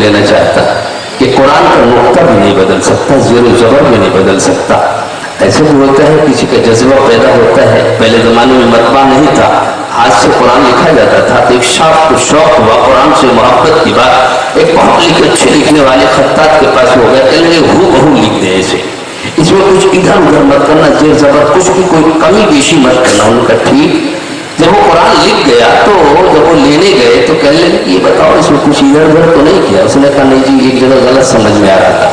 लेना चाहता कि कुरान का नुक्ता भी नहीं बदल सकता, ज़ेर ज़बर भी नहीं बदल सकता। ऐसे भी होता है किसी का जज्बा पैदा होता है। पहले ज़माने में मतबा नहीं था, हाथ से कुरान लिखा जाता था, तो एक शौक हुआ कुरान से मोहब्बत की बात। एक बहुत अच्छे लिखने वाले खत्तात के पास हो गया, कहने लगे हूबहू लिख दे ऐसे, इसमें कुछ इधर उधर मत करना, ज़ेर ज़बर कुछ भी कोई कमी बेशी मत करना। उनका ठीक। जब वो कुरान लिख गया तो जब वो लेने गए तो कहने लगे ये बताओ इसमें कुछ इधर उधर तो नहीं किया? उसने कहा नहीं जी, एक जगह गलत समझ में आ रहा था।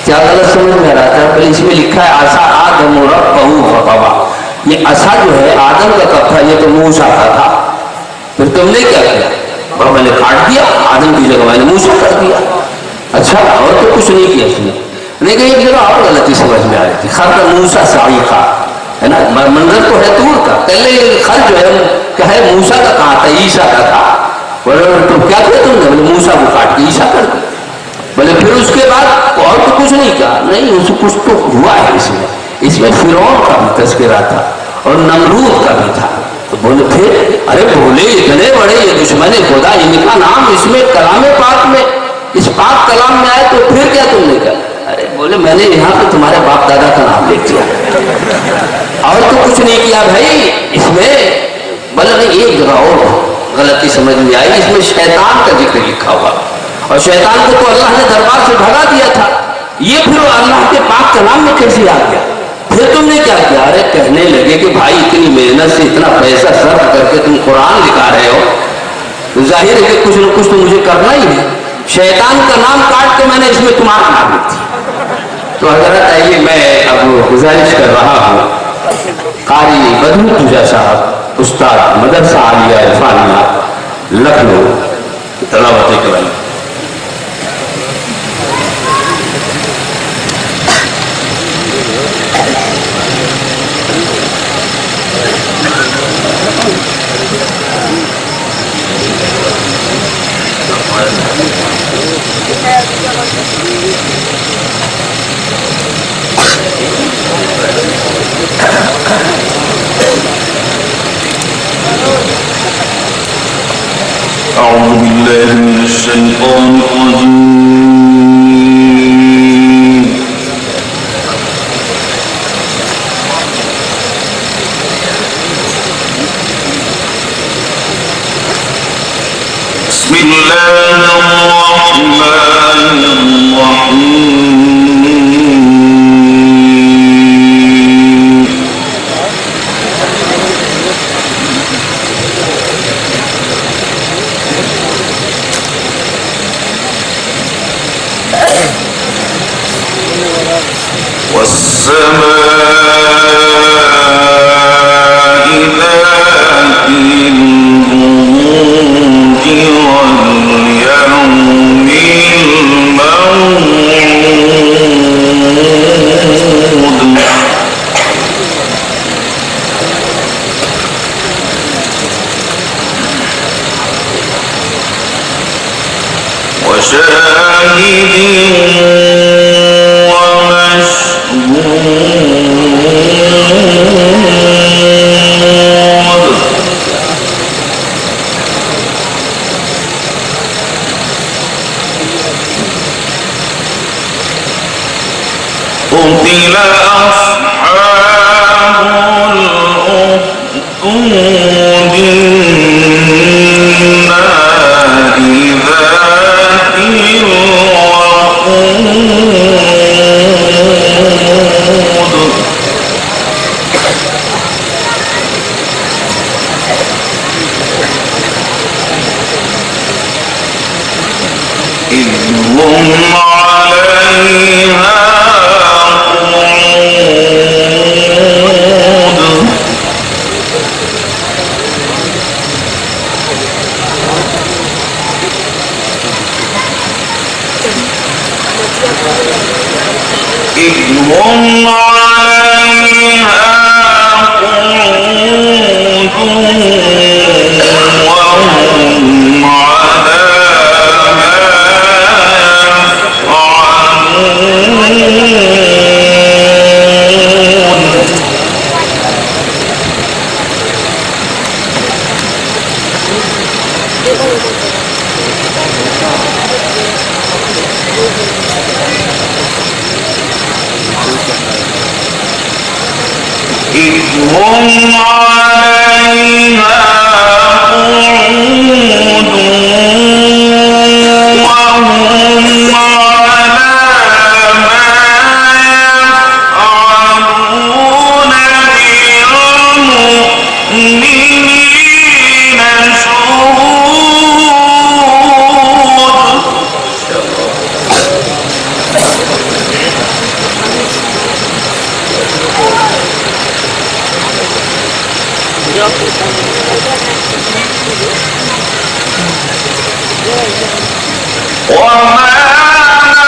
क्या गलत समझ में आ रहा था? पहले इसमें लिखा है आसा आदम रब्बहू फतवा। ये असा जो है आदम का कब था? ये तो मूसा का था। फिर तुमने क्या किया? बाबा ने काट दिया, आदम की जगह मैंने मूसा कर दिया। अच्छा, और तो कुछ नहीं किया उसने। लेकिन एक जगह और गलती समझ में आ रही थी, खर मूसा साइका है ना, मंजर तो है दूर का। पहले खर जो है क्या है, मूसा का कहा था, ईसा का था। बोले तो क्या किया तुमने? बोले मूसा को काट के ईसा कर दिया। बोले फिर उसके बाद और तो कुछ नहीं कहा? नहीं, उसको कुछ तो हुआ है इसमें। इसमें फिरौन का भी तस्करा था और नमरूद का भी था। तो बोले फिर? अरे बोले इतने बड़े ये दुश्मन खुदा, इनका नाम इसमें कलाम पाक में, इस पाक कलाम में आए, तो फिर क्या तुमने कहा? अरे बोले मैंने यहाँ पे तुम्हारे बाप दादा का नाम लिख दिया और तो कुछ नहीं किया भाई इसमें। बोले नहीं, एक जगह और गलती समझ में आई, इसमें शैतान का जिक्र लिखा हुआ और शैतान को तो अल्लाह ने दरबार से भगा दिया था। ये फिर अल्लाह के पाक कलाम में कैसे आ गया? फिर तुमने क्या किया? अरे कहने लगे कि भाई इतनी मेहनत से इतना पैसा सर्व करके तुम कुरान लिखा रहे हो, तो जाहिर है कि कुछ न कुछ तो मुझे करना ही है। शैतान का नाम काट के मैंने इसमें तुम्हारा नाम लिख दिया। तो हजरत आइए, मैं अब गुजारिश कर रहा हूँ कारी बदरू पूजा साहब, उस्ताद मदरसा आलिया इरफानिया लखनऊ, तलावत करें। أعوذ بالله من الشيطان الرجيم. بسم الله الرحمن الرحيم. والسماء ذات البروج واليوم الموعود وشاهد قتل أصحاب الأخدود النار ذات الوقود إذ هم عليها إذ هم عليها قعود وهم على ما يفعلون إذ هم عليها قعود وهم على ما يفعلون بالمؤمنين شهود. وما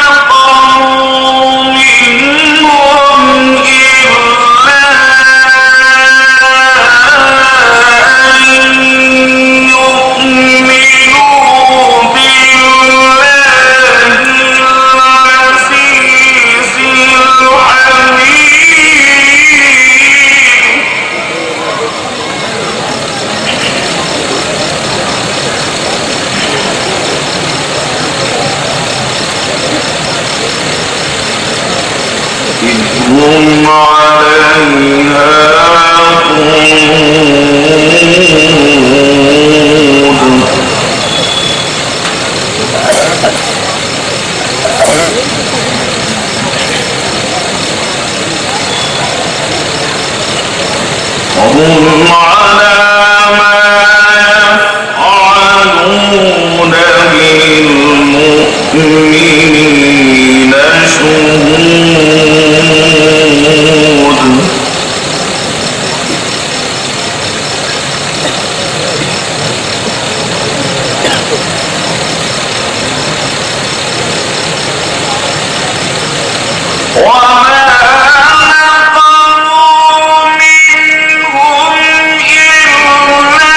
نقموا منهم إلا أن يؤمنوا بالله العزيز الحميد. إذ هم عليها قعود وهم على ما يفعلون بالمؤمنين شهود. وما نقموا منهم إلا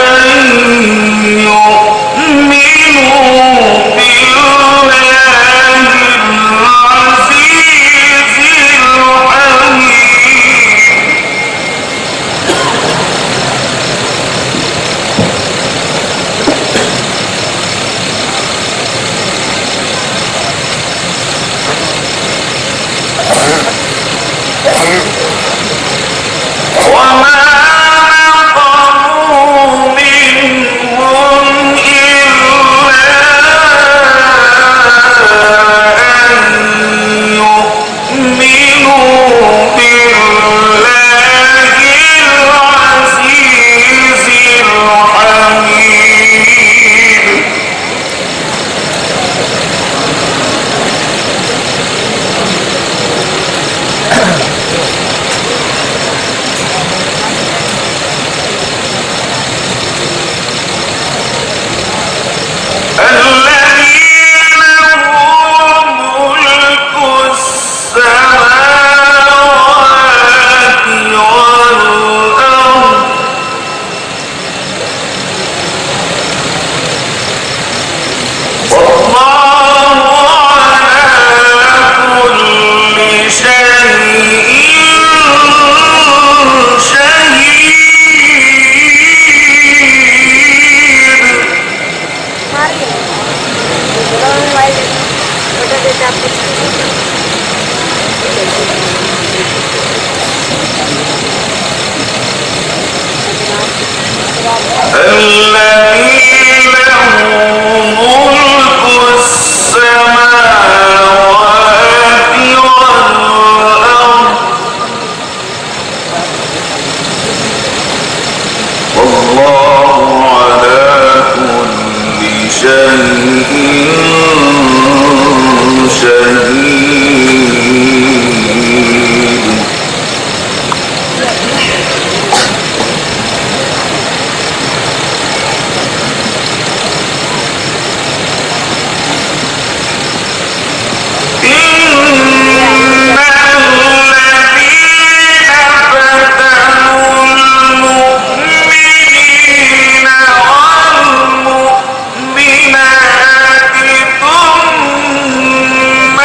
أن يؤمنوا بالله العزيز الحميد. وما نقموا منهم إلا أن يؤمنوا بالله العزيز الحميد. الذين هم ملك السماوات والأرض والله على كل شيء شهيد. الذين هم ملك السماوات والأرض والله على كل شيء شهيد. الذين فتنوا المؤمنين والمؤمنات ثم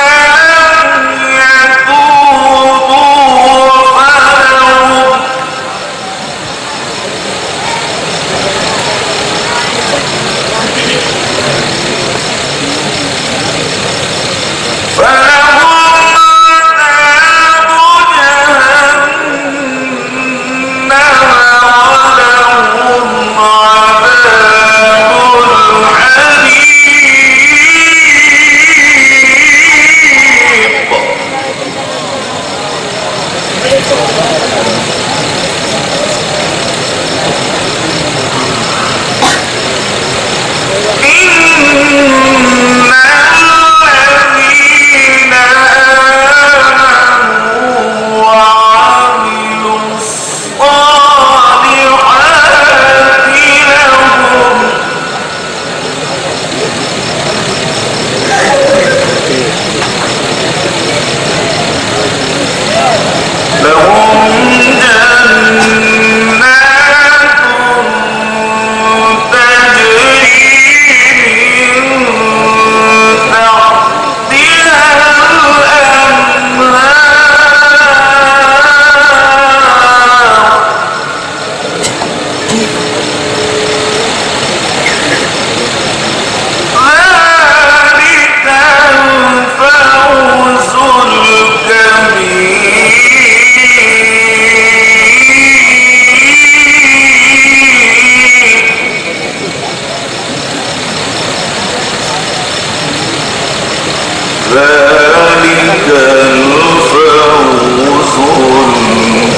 ذلك الفوز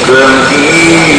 الكبير.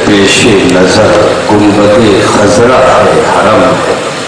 पेश नजर गुंबद खजरा है हरम है।